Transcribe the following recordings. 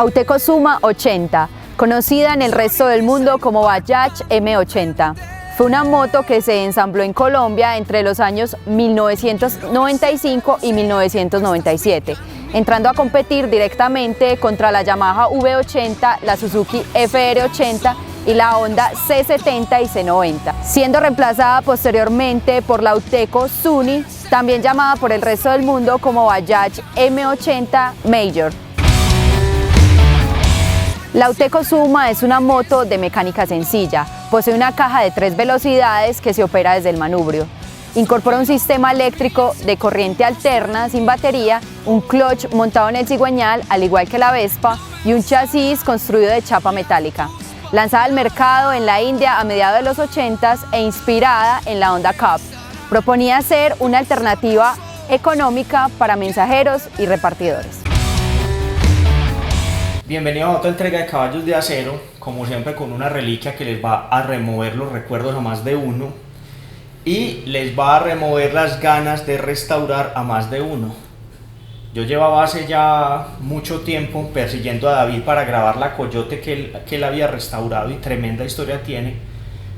Auteco Suma 80, conocida en el resto del mundo como Bajaj M80. Fue una moto que se ensambló en Colombia entre los años 1995 y 1997, entrando a competir directamente contra la Yamaha V80, la Suzuki FR80 y la Honda C70 y C90, siendo reemplazada posteriormente por la Auteco Sunny, también llamada por el resto del mundo como Bajaj M80 Major. La Auteco Suma es una moto de mecánica sencilla, posee una caja de 3 velocidades que se opera desde el manubrio. Incorpora un sistema eléctrico de corriente alterna sin batería, un clutch montado en el cigüeñal al igual que la Vespa y un chasis construido de chapa metálica. Lanzada al mercado en la India a mediados de los 80s e inspirada en la Honda Cup, proponía ser una alternativa económica para mensajeros y repartidores. Bienvenidos a otra entrega de Caballos de Acero, como siempre con una reliquia que les va a remover los recuerdos a más de uno y les va a remover las ganas de restaurar a más de uno. Yo llevaba hace ya mucho tiempo persiguiendo a David para grabar la Coyote que él había restaurado y tremenda historia tiene.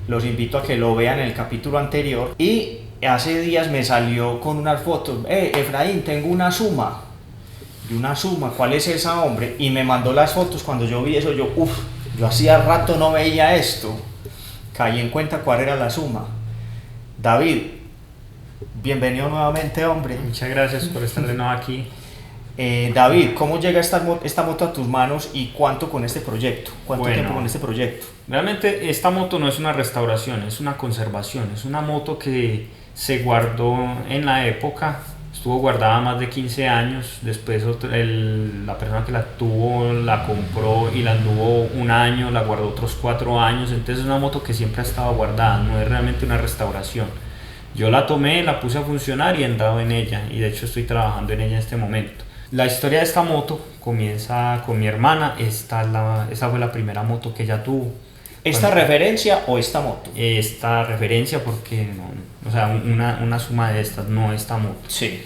Los invito a que lo vean en el capítulo anterior. Y hace días me salió con unas fotos. Efraín, tengo una Suma. Y una Suma, ¿cuál es esa, hombre? Y me mandó las fotos. Cuando yo vi eso, yo hacía rato no veía esto. Caí en cuenta cuál era la Suma. David, bienvenido nuevamente, hombre. Muchas gracias por estar de nuevo aquí. David, ¿cómo llega esta moto a tus manos y cuánto con este proyecto? ¿Cuánto tiempo con este proyecto? Realmente esta moto no es una restauración, es una conservación. Es una moto que se guardó en la época. Estuvo guardada más de 15 años, después la persona que la tuvo la compró y la anduvo un año, la guardó otros 4 años, entonces es una moto que siempre ha estado guardada, no es realmente una restauración. Yo la tomé, la puse a funcionar y he andado en ella, y de hecho estoy trabajando en ella en este momento. La historia de esta moto comienza con mi hermana, esa fue la primera moto que ella tuvo. ¿Esta referencia o esta moto? Esta referencia porque, o sea, una Suma de estas, no esta moto. Sí.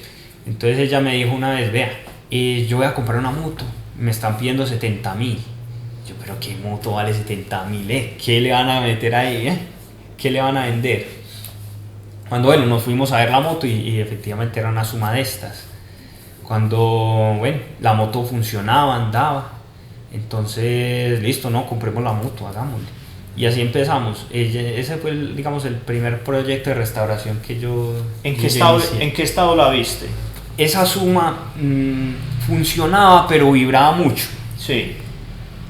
Entonces ella me dijo una vez, vea, yo voy a comprar una moto, me están pidiendo 70.000. Yo, pero ¿qué moto vale 70.000? ¿Qué le van a meter ahí? ¿Qué le van a vender? Cuando, nos fuimos a ver la moto y efectivamente era una Suma de estas. Cuando, la moto funcionaba, andaba, entonces, listo, compremos la moto, hagámosle. Y así empezamos. Ese fue, el primer proyecto de restauración que yo ¿En qué estado la viste? Esa Suma funcionaba, pero vibraba mucho. Sí.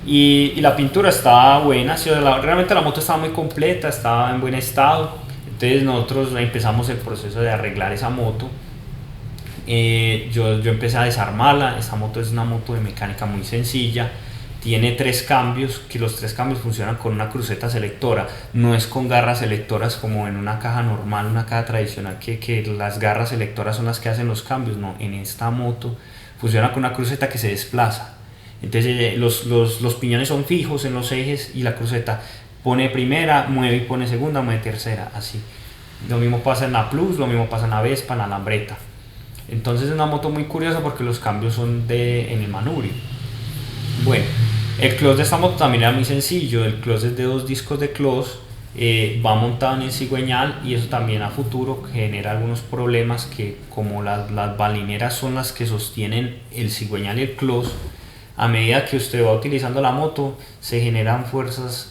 Y la pintura estaba buena, realmente la moto estaba muy completa, estaba en buen estado. Entonces nosotros empezamos el proceso de arreglar esa moto. Yo empecé a desarmarla. Esta moto es una moto de mecánica muy sencilla. Tiene 3 cambios, que los 3 cambios funcionan con una cruceta selectora, no es con garras selectoras como en una caja normal, una caja tradicional que las garras selectoras son las que hacen los cambios. No, en esta moto funciona con una cruceta que se desplaza. Entonces los piñones son fijos en los ejes y la cruceta pone primera, mueve y pone segunda, mueve tercera, así. Lo mismo pasa en la Plus, lo mismo pasa en la Vespa, en la Lambretta. Entonces es una moto muy curiosa porque los cambios son en el manubrio. Bueno, el clutch de esta moto también era muy sencillo. El clutch es de 2 discos de clutch, va montado en el cigüeñal, y eso también a futuro genera algunos problemas, que como las balineras son las que sostienen el cigüeñal y el clutch, a medida que usted va utilizando la moto se generan fuerzas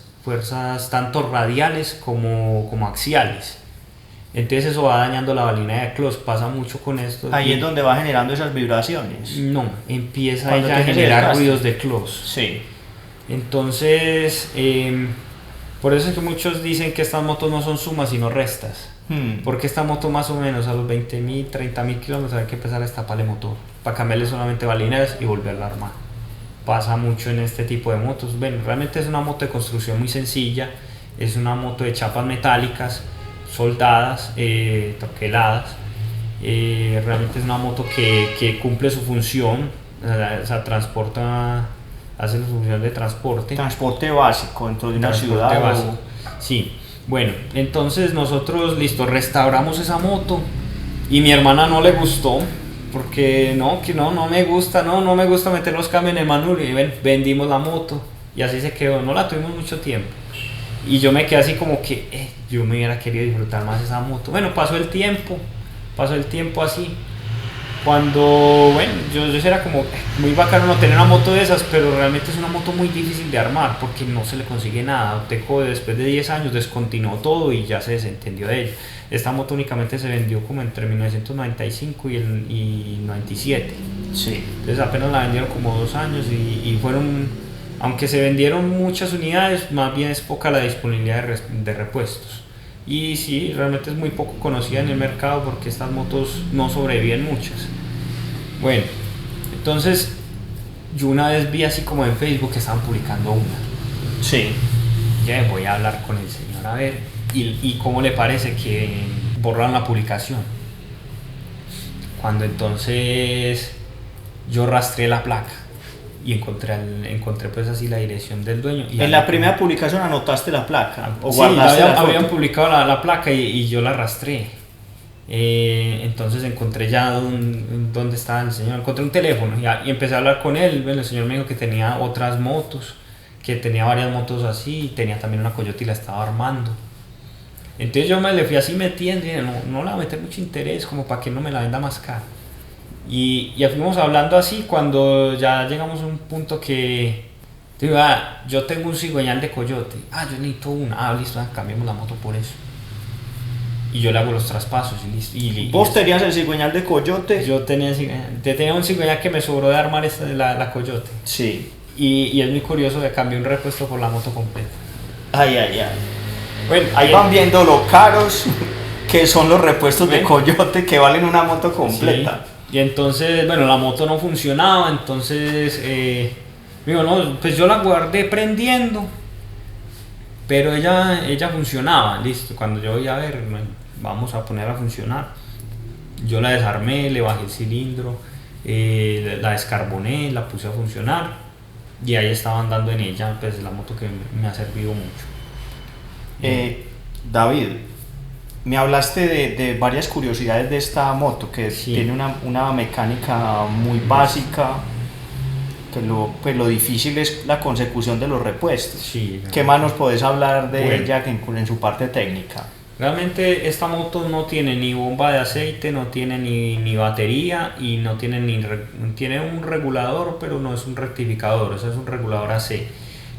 tanto radiales como axiales. Entonces eso va dañando la balina de clutch, pasa mucho con esto. Ahí es donde va generando esas vibraciones. No, empieza ella a generar ruidos de clutch. Sí. Entonces, por eso es que muchos dicen que estas motos no son sumas sino restas. Porque esta moto más o menos a los 20.000, 30.000 kilómetros hay que empezar a destaparle motor, para cambiarle solamente balineras y volverla a armar. Pasa mucho en este tipo de motos. Realmente es una moto de construcción muy sencilla, es una moto de chapas metálicas, soldadas, troqueladas. Realmente es una moto que cumple su función, o sea, hace la función de transporte. Transporte básico dentro de una ciudad. Básico. Sí, bueno, entonces nosotros, restauramos esa moto y mi hermana no le gustó porque no me gusta, no me gusta meter los cambios en el manubrio, y vendimos la moto, y así se quedó, no la tuvimos mucho tiempo, y yo me quedé así como que, yo me hubiera querido disfrutar más esa moto. Bueno, pasó el tiempo así, cuando, bueno, yo era como muy bacano no tener una moto de esas, pero realmente es una moto muy difícil de armar porque no se le consigue nada. Teco después de 10 años descontinuó todo y ya se desentendió de ello. Esta moto únicamente se vendió como entre 1995 y 97. Sí. Entonces apenas la vendieron como 2 años y fueron, aunque se vendieron muchas unidades, más bien es poca la disponibilidad de repuestos. Y sí, realmente es muy poco conocida en el mercado porque estas motos no sobreviven muchas. Bueno, entonces yo una vez vi así como en Facebook que estaban publicando una. Sí. Ya voy a hablar con el señor a ver y cómo le parece que borraron la publicación. Cuando entonces yo rastreé la placa y encontré pues así la dirección del dueño. Y en la primera publicación anotaste la placa o sí, guardaste la foto. habían publicado la placa y yo la rastreé. Entonces encontré ya dónde estaba el señor, encontré un teléfono y empecé a hablar con él. Bueno, el señor me dijo que tenía otras motos, que tenía varias motos así, y tenía también una Coyote y la estaba armando. Entonces yo me le fui así metiendo y dije, no le voy a meter mucho interés como para que no me la venda más cara. Y ya fuimos hablando así cuando ya llegamos a un punto que digo, yo tengo un cigüeñal de Coyote, yo necesito una, listo, cambiamos la moto por eso. Y yo le hago los traspasos y listo. ¿Vos tenías el cigüeñal de Coyote? Yo tenía un cigüeñal que me sobró de armar la Coyote. Sí. Y es muy curioso que cambié un repuesto por la moto completa. Ay. Bueno, ahí van viendo lo caros que son los repuestos de Coyote que valen una moto completa. Sí. Y entonces, bueno, la moto no funcionaba, entonces, digo, no, pues yo la guardé prendiendo, pero ella funcionaba, listo. Cuando yo voy a ver, vamos a ponerla a funcionar, yo la desarmé, le bajé el cilindro, la descarboné, la puse a funcionar, y ahí estaba andando en ella, pues la moto que me ha servido mucho. David, me hablaste de varias curiosidades de esta moto, que sí, tiene una mecánica muy básica, que lo difícil es la consecución de los repuestos. Sí, ¿Qué más nos podés hablar de ella en su parte técnica? Realmente esta moto no tiene ni bomba de aceite, no tiene ni batería y no tiene tiene un regulador, pero no es un rectificador, o sea, es un regulador AC.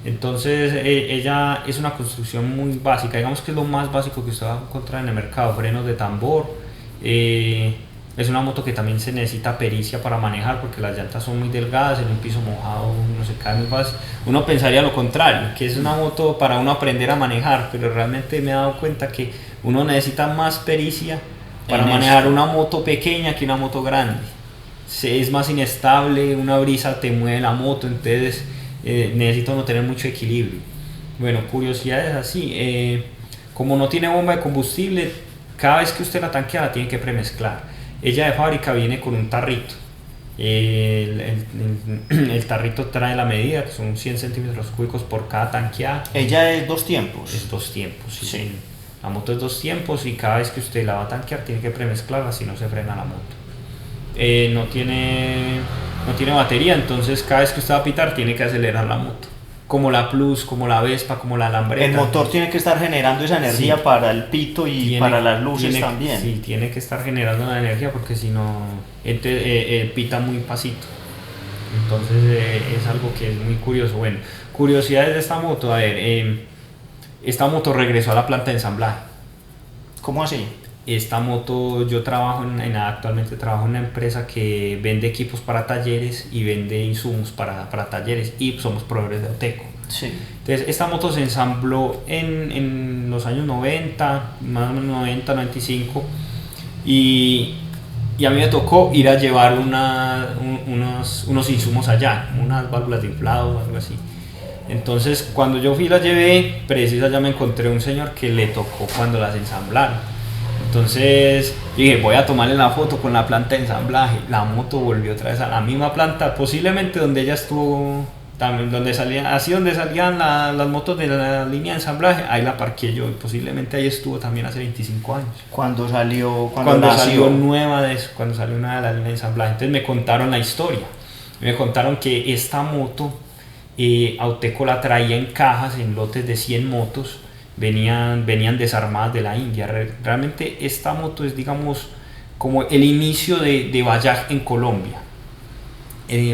Entonces ella es una construcción muy básica, digamos que es lo más básico que usted va a encontrar en el mercado, frenos de tambor. Es una moto que también se necesita pericia para manejar porque las llantas son muy delgadas, en un piso mojado uno se cae muy fácil. Uno pensaría lo contrario, que es una moto para uno aprender a manejar, pero realmente me he dado cuenta que uno necesita más pericia para manejar una moto pequeña que una moto grande. Es más inestable, una brisa te mueve la moto, entonces necesita no tener mucho equilibrio. Bueno, curiosidades así, como no tiene bomba de combustible, cada vez que usted la tanquea la tiene que premezclar. Ella de fábrica viene con un tarrito, el tarrito trae la medida, que son 100 centímetros cúbicos por cada tanqueada. ¿Ella es 2 tiempos? Es 2 tiempos, sí. Sí. La moto es 2 tiempos y cada vez que usted la va a tanquear tiene que premezclarla, si no se frena la moto. No tiene batería, entonces cada vez que usted va a pitar tiene que acelerar la moto, como la Plus, como la Vespa, como la Lambretta. El motor tiene que estar generando esa energía, sí, para el pito y para las luces también. Sí, tiene que estar generando la energía porque si no pita muy pasito. Entonces es algo que es muy curioso. Bueno, curiosidades de esta moto, a ver, esta moto regresó a la planta de ensamblaje. ¿Cómo así? Esta moto, yo actualmente trabajo en una empresa que vende equipos para talleres y vende insumos para talleres, y somos proveedores de Oteco. Sí. Entonces esta moto se ensambló en los años 90, más o menos 90, 95, y a mí me tocó ir a llevar unos insumos allá, unas válvulas de inflado o algo así. Entonces cuando yo fui y las llevé, preciso allá me encontré un señor que le tocó cuando las ensamblaron. Entonces dije, voy a tomarle la foto con la planta de ensamblaje. La moto volvió otra vez a la misma planta, posiblemente donde ella estuvo también donde salían las motos de la línea de ensamblaje, ahí la parqué yo y posiblemente ahí estuvo también hace 25 años. Cuando salió nueva de eso, cuando salió una de la línea de ensamblaje. Entonces me contaron la historia. Me contaron que esta moto Auteco la traía en cajas, en lotes de 100 motos, venían desarmadas de la India. Realmente esta moto es, digamos, como el inicio de Bajaj en Colombia.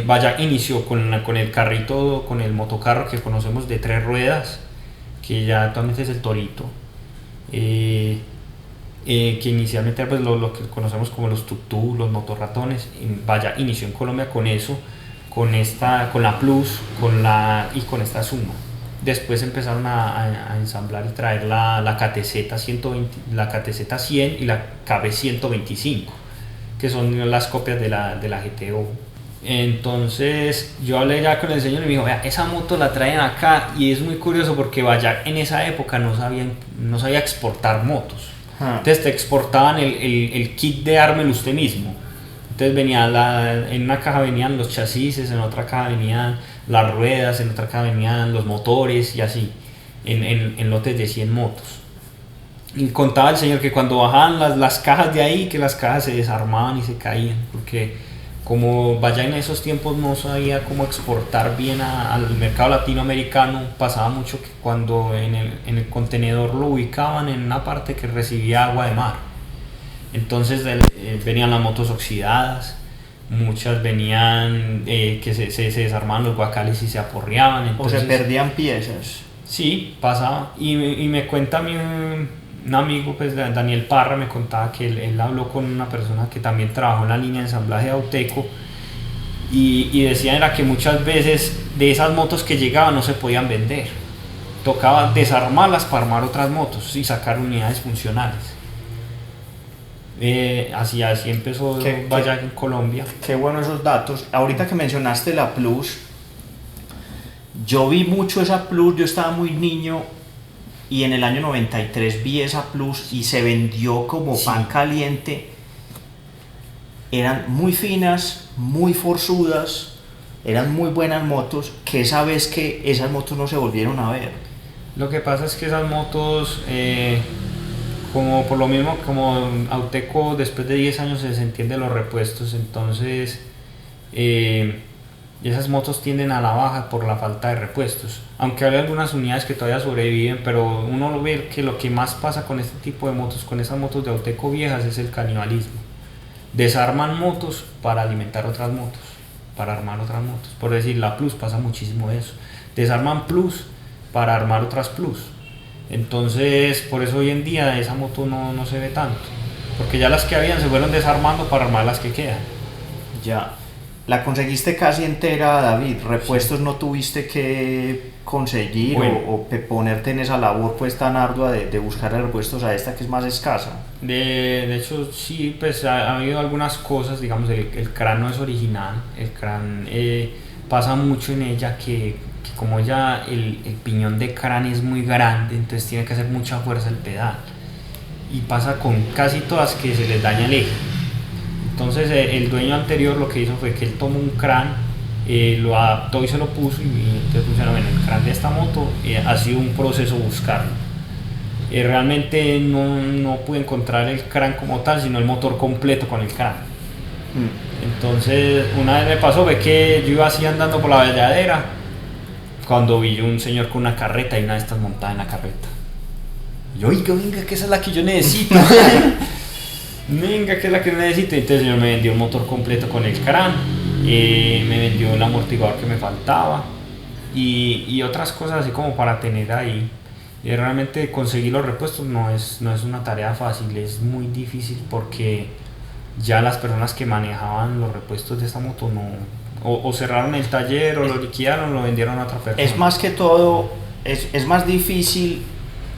Bajaj inició con el carrito, con el motocarro que conocemos de 3 ruedas, que ya actualmente es el Torito, que inicialmente pues lo que conocemos como los tuk-tuk, los motorratones. Bajaj inició en Colombia con eso, con la Plus, y con esta Suma. Después empezaron a ensamblar y traer la KTZ 120, la KTZ 100 y la KB 125, que son las copias de la GTO. Entonces yo hablé ya con el señor y me dijo, vea, esa moto la traen acá, y es muy curioso porque Bajaj en esa época no sabía exportar motos. Entonces te exportaban el kit de ármelo usted mismo. Entonces en una caja venían los chasis, en otra caja venían las ruedas, en otra caja venían los motores y así, en lotes de 100 motos. Y contaba el señor que cuando bajaban las cajas de ahí, que las cajas se desarmaban y se caían, porque como Bajaj en esos tiempos no sabía cómo exportar bien al mercado latinoamericano, pasaba mucho que cuando en el contenedor lo ubicaban en una parte que recibía agua de mar. Entonces venían las motos oxidadas, muchas venían que se desarmaban los guacales y se aporreaban. Entonces, o se perdían piezas. Sí, pasaba. Y me cuenta un amigo, pues Daniel Parra, me contaba que él habló con una persona que también trabajó en la línea de ensamblaje de Auteco, y decían era que muchas veces de esas motos que llegaban no se podían vender. Tocaba desarmarlas para armar otras motos y sacar unidades funcionales. Así empezó Bajaj en Colombia. Qué bueno esos datos. Ahorita que mencionaste la Plus, yo vi mucho esa Plus, yo estaba muy niño y en el año 93 vi esa Plus y se vendió como pan caliente. Eran muy finas, muy forzudas, eran muy buenas motos, que esa vez que esas motos no se volvieron a ver. Lo que pasa es que esas motos, como por lo mismo, como Auteco después de 10 años se desentiende los repuestos, entonces esas motos tienden a la baja por la falta de repuestos, aunque hay algunas unidades que todavía sobreviven, pero uno lo ve que lo que más pasa con este tipo de motos, con esas motos de Auteco viejas, es el canibalismo. Desarman motos para alimentar otras motos, para armar otras motos. Por decir, la Plus pasa muchísimo eso, desarman Plus para armar otras Plus. Entonces por eso hoy en día esa moto no se ve tanto, porque ya las que habían se fueron desarmando para armar las que quedan. Ya, la conseguiste casi entera, David. Repuestos no tuviste que conseguir, bueno, o ponerte en esa labor pues tan ardua de buscar repuestos a esta que es más escasa. De hecho sí, pues ha habido algunas cosas, digamos el crán no es original, el crán pasa mucho en ella que como ya el piñón de crán es muy grande, entonces tiene que hacer mucha fuerza el pedal, y pasa con casi todas que se les daña el eje. Entonces el dueño anterior lo que hizo fue que él tomó un crán, lo adaptó y se lo puso, y entonces funciona bien. El crán de esta moto ha sido un proceso buscarlo. Realmente no pude encontrar el crán como tal, sino el motor completo con el crán. Entonces una vez me pasó, ve que yo iba así andando por la valladera, cuando vi un señor con una carreta y una de estas montada en la carreta. Y yo, oiga, venga, que esa es la que yo necesito. Venga, que es la que necesito. Entonces el señor me vendió el motor completo con el crán, me vendió el amortiguador que me faltaba y otras cosas así como para tener ahí. Y realmente conseguir los repuestos no es una tarea fácil, es muy difícil, porque ya las personas que manejaban los repuestos de esta moto o cerraron el taller, o lo liquidaron, o lo vendieron a otra persona. Es más que todo, es más difícil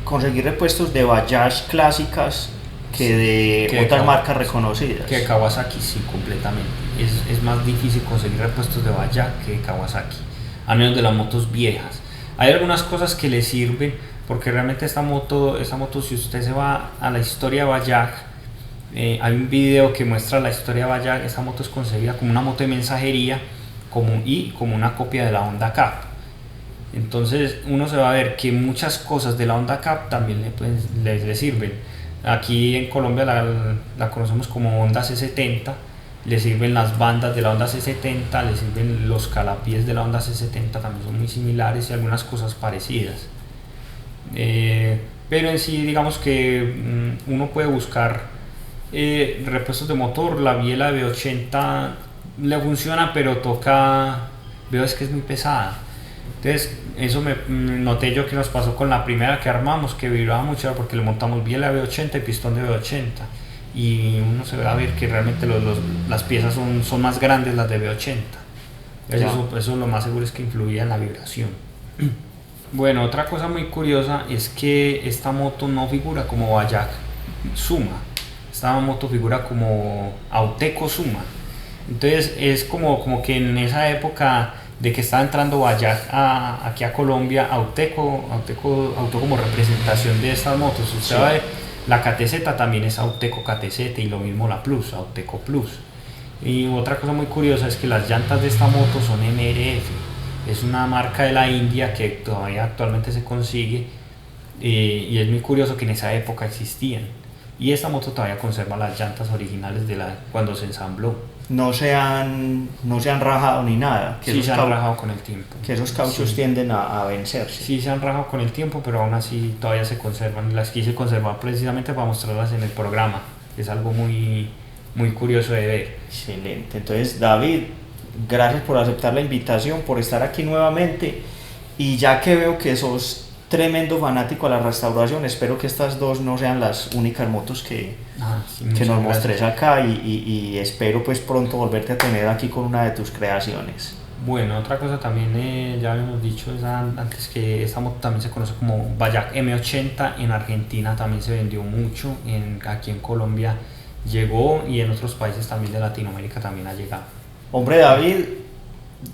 conseguir repuestos de Bajaj clásicas que de otras marcas reconocidas. Que de Kawasaki, sí, completamente. Es más difícil conseguir repuestos de Bajaj que de Kawasaki, a menos de las motos viejas. Hay algunas cosas que le sirven, porque realmente esta moto, si usted se va a la historia de Bajaj, hay un video que muestra la historia de Bajaj. Esta moto es concebida como una moto de mensajería, como una copia de la Honda Cap. Entonces uno se va a ver que muchas cosas de la Honda Cap también le sirven. Aquí en Colombia la conocemos como Honda C70, le sirven las bandas de la Honda C70, le sirven los calapiés de la Honda C70, también son muy similares y algunas cosas parecidas. Pero en sí, digamos que uno puede buscar repuestos de motor. La biela de V80 le funciona, pero veo es que es muy pesada. Entonces eso me noté yo que nos pasó con la primera que armamos, que vibraba mucho porque le montamos biela de V80 y pistón de V80, y uno se va a ver que realmente las piezas son más grandes las de V80. Eso lo más seguro es que influía en la vibración. Bueno, otra cosa muy curiosa es que esta moto no figura como Bajaj Suma, esta moto figura como Auteco Suma. Entonces es como que en esa época de que estaba entrando Bajaj aquí a Colombia, Auteco como representación de estas motos. Usted va a ver, la KTZ también es Auteco KTZ, y lo mismo la Plus, Auteco Plus. Y otra cosa muy curiosa es que las llantas de esta moto son MRF, es una marca de la India que todavía actualmente se consigue, y es muy curioso que en esa época existían. Y esta moto todavía conserva las llantas originales de cuando se ensambló. No se han rajado ni nada. Sí, se han rajado con el tiempo. Que esos cauchos tienden a vencerse. Sí, se han rajado con el tiempo, pero aún así todavía se conservan. Las quise conservar precisamente para mostrarlas en el programa. Es algo muy, muy curioso de ver. Excelente. Entonces, David, gracias por aceptar la invitación, por estar aquí nuevamente. Y ya que veo que sos tremendo fanático a la restauración, espero que estas dos no sean las únicas motos que nos mostres acá, y espero pues pronto volverte a tener aquí con una de tus creaciones. Bueno, otra cosa también, ya habíamos dicho antes, que esta moto también se conoce como Bajaj M80. En Argentina también se vendió mucho, aquí en Colombia llegó, y en otros países también de Latinoamérica también ha llegado. Hombre, David,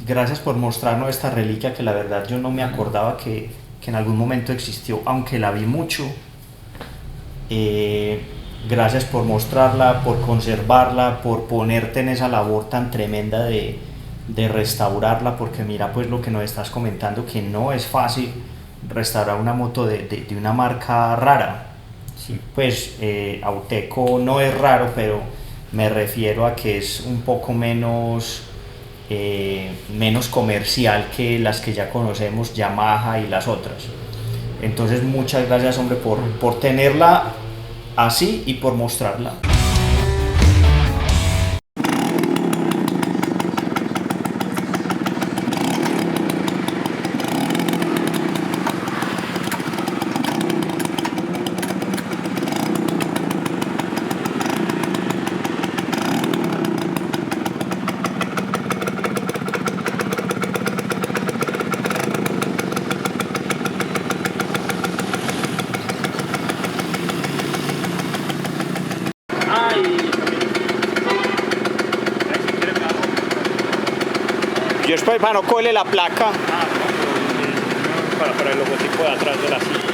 gracias por mostrarnos esta reliquia que la verdad yo no me acordaba que en algún momento existió, aunque la vi mucho. Gracias por mostrarla, por conservarla, por ponerte en esa labor tan tremenda de restaurarla, porque mira pues lo que nos estás comentando, que no es fácil restaurar una moto de una marca rara. Sí. Pues Auteco no es raro, pero me refiero a que es un poco menos comercial que las que ya conocemos, Yamaha y las otras. Entonces muchas gracias, hombre, por tenerla así y por mostrarla. Yo espero para no cogerle la placa. Para el logotipo de atrás de la silla.